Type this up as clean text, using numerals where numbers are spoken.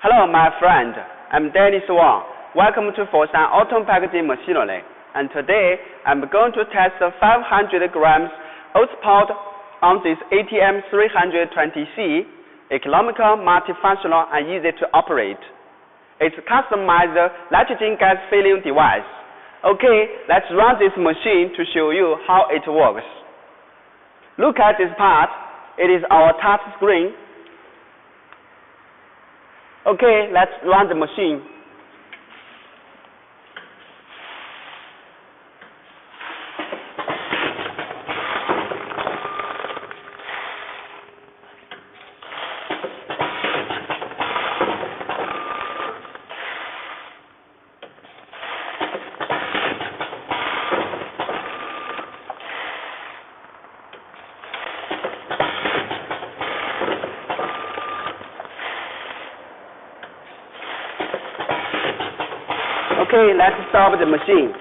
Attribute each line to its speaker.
Speaker 1: Hello, my friend. I'm Dennis Wang. Welcome to Foshan Autom packaging machinery. And today, I'm going to test 500 grams oat pod on this ATM-320C, economical, multifunctional, and easy to operate. It's a customized nitrogen gas filling device. Okay, let's run this machine to show you how it works. Look at this part. It is our touch screen. Okay, let's run the machine. Okay, let's stop the machine.